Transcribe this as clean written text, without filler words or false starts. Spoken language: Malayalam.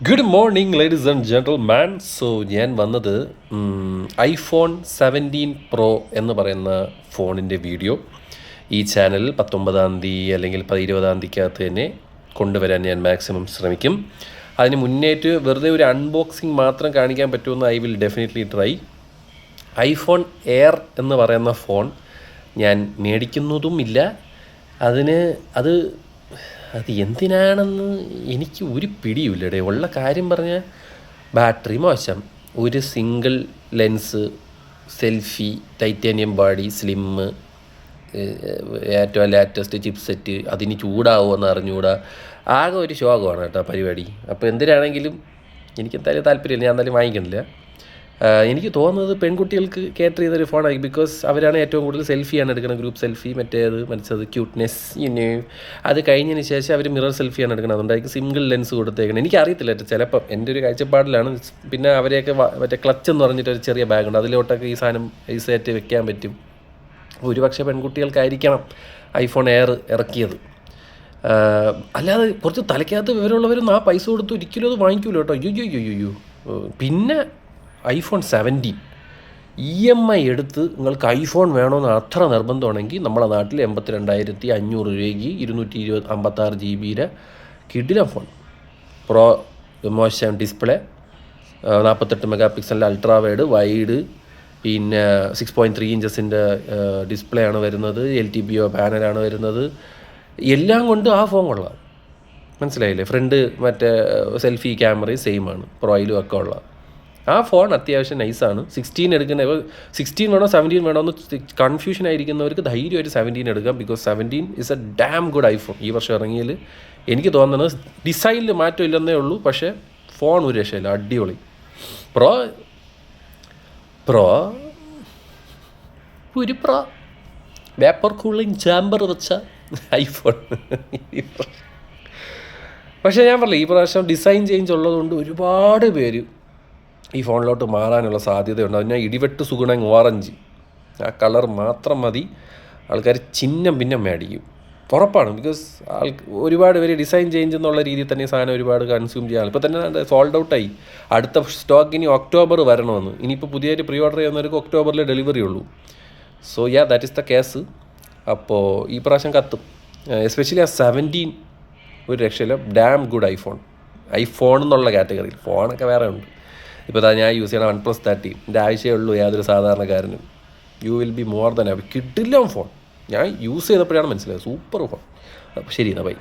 Good morning ladies and ജെൻറ്റൽമാൻ. So ഞാൻ വന്നത് ഐഫോൺ 17 Pro എന്ന് പറയുന്ന ഫോണിൻ്റെ വീഡിയോ ഈ ചാനലിൽ 19-ാം തീയതി അല്ലെങ്കിൽ 20-ാം തീയതിക്കകത്ത് തന്നെ കൊണ്ടുവരാൻ ഞാൻ മാക്സിമം ശ്രമിക്കും. അതിന് മുന്നേറ്റ് വെറുതെ ഒരു അൺബോക്സിങ് മാത്രം കാണിക്കാൻ പറ്റുമെന്ന് I will definitely try. IPhone air എന്ന് പറയുന്ന ഫോൺ ഞാൻ മേടിക്കുന്നതുമില്ല. അതിന് അത് എന്തിനാണെന്ന് എനിക്ക് ഒരു പിടിയുമില്ലടേ. ഉള്ള കാര്യം പറഞ്ഞാൽ ബാറ്ററി മോശം, ഒരു single lens, selfie, titanium body, slim, ഏറ്റവും ലേറ്റസ്റ്റ് ചിപ്സെറ്റ്, അതിന് ചൂടാവുമെന്ന് അറിഞ്ഞുകൂടാ. ആകെ ഒരു ശോകമാണ് കേട്ടോ പരിപാടി. അപ്പോൾ എന്തിനാണെങ്കിലും എനിക്ക് എന്തായാലും താല്പര്യമില്ല, ഞാൻ എന്തായാലും വാങ്ങിക്കണില്ല. എനിക്ക് തോന്നുന്നത് പെൺകുട്ടികൾക്ക് കേറ്റർ ചെയ്തൊരു ഫോണായി. ബിക്കോസ് അവരാണ് ഏറ്റവും കൂടുതൽ സെൽഫിയാണ് എടുക്കുന്നത്, ഗ്രൂപ്പ് സെൽഫി, മറ്റേത് ക്യൂട്ട്നെസ് അത് കഴിഞ്ഞതിന് ശേഷം അവർ മിറർ സെൽഫിയാണ് എടുക്കുന്നത്. അതുകൊണ്ടായിരിക്കും സിംഗിൾ ലെൻസ് കൊടുത്തേക്കണം. എനിക്കറിയത്തില്ല, ചിലപ്പം എൻ്റെ ഒരു കാഴ്ചപ്പാടിലാണ്. പിന്നെ അവരെയൊക്കെ മറ്റേ ക്ലച്ച് എന്ന് പറഞ്ഞിട്ടൊരു ചെറിയ ബാഗുണ്ട്, അതിലോട്ടൊക്കെ ഈ സാധനം ഐസായിട്ട് വെക്കാൻ പറ്റും. ഒരുപക്ഷെ പെൺകുട്ടികൾക്കായിരിക്കണം ഐഫോൺ എയർ ഇറക്കിയത്. അല്ലാതെ കുറച്ച് തലയ്ക്കകത്ത് വിവരമുള്ളവരൊന്നും ആ പൈസ കൊടുത്ത് ഒരിക്കലും അത് വാങ്ങിക്കൂല്ലോ കേട്ടോ. അയ്യോ. പിന്നെ ഐഫോൺ 17 EMI എടുത്ത് നിങ്ങൾക്ക് ഐഫോൺ വേണമെന്ന് അത്ര നിർബന്ധമാണെങ്കിൽ നമ്മളെ നാട്ടിൽ 82,500 രൂപയ്ക്ക് 256 GB കിടിലൻ ഫോൺ. പ്രോ മോശം ഡിസ്പ്ലേ, 48 MP അൾട്രാ വൈഡ്, പിന്നെ 6.3 ഇഞ്ചസിൻ്റെ ഡിസ്പ്ലേ ആണ് വരുന്നത്, LTPO പാനലാണ് വരുന്നത്. എല്ലാം കൊണ്ട് ആ ഫോൺ കൊള്ളാം, മനസ്സിലായില്ലേ? ഫ്രണ്ട് മറ്റേ സെൽഫി ക്യാമറയും സെയിമാണ്, പ്രോയിലും ഒക്കെ ഉള്ള ആ ഫോൺ അത്യാവശ്യം നൈസാണ്. 16 എടുക്കുന്ന 16 വേണോ 17 വേണോ എന്ന് കൺഫ്യൂഷൻ ആയിരിക്കുന്നവർക്ക് ധൈര്യമായിട്ട് 17 എടുക്കാം. Because 17 is A dam good iPhone. ഈ വർഷം ഇറങ്ങിയതിൽ എനിക്ക് തോന്നുന്നത് ഡിസൈനിൽ മാറ്റം ഇല്ലെന്നേ ഉള്ളൂ, പക്ഷേ ഫോൺ ഒരു രക്ഷയില്ല, അടിപൊളി. പ്രോ വേപ്പർ കൂളിംഗ് ചാമ്പർ വെച്ച ഐഫോൺ. പക്ഷേ ഞാൻ പറഞ്ഞില്ല, ഈ പ്രാവശ്യം ഡിസൈൻ ചേഞ്ച് ഉള്ളതുകൊണ്ട് ഒരുപാട് പേര് ഈ ഫോണിലോട്ട് മാറാനുള്ള സാധ്യതയുണ്ട്. അതിന് ഇടിവെട്ട് സുഗുണൻ ഓറഞ്ച്, ആ കളർ മാത്രം മതി, ആൾക്കാർ ചിഹ്നം പിന്നെ മേടിക്കും, ഉറപ്പാണ്. ബിക്കോസ് ഒരുപാട് പേര് ഡിസൈൻ ചേഞ്ച് എന്നുള്ള രീതിയിൽ തന്നെ സാധനം ഒരുപാട് കൺസ്യൂം ചെയ്യാൻ. ഇപ്പോൾ തന്നെ സോൾഡ് ഔട്ടായി. അടുത്ത സ്റ്റോക്ക് ഇനി ഒക്ടോബർ വരണമെന്ന്. ഇനിയിപ്പോൾ പുതിയൊരു പ്രീ ഓർഡർ ചെയ്യുന്നവർക്ക് ഒക്ടോബറിലെ ഡെലിവറി ഉള്ളൂ. So that is the case. അപ്പോൾ ഈ പ്രാവശ്യം കത്തും. എസ്പെഷ്യലി ആ 17 ഒരു രക്ഷയില്ല, ഡാം ഗുഡ് ഐഫോൺ എന്നുള്ള കാറ്റഗറിയിൽ. ഫോണൊക്കെ വേറെ ഉണ്ട്. ഇപ്പോൾ ഞാൻ യൂസ് ചെയ്യണ OnePlus 30, എൻ്റെ ആവശ്യമേ ഉള്ളൂ യാതൊരു സാധാരണക്കാരനും. You will be more than happy. കിട്ടില്ല ഫോൺ. ഞാൻ യൂസ് ചെയ്തപ്പോഴാണ് മനസ്സിലായത്, സൂപ്പർ ഫോൺ. അപ്പോൾ ശരി, എന്നാൽ ബൈ.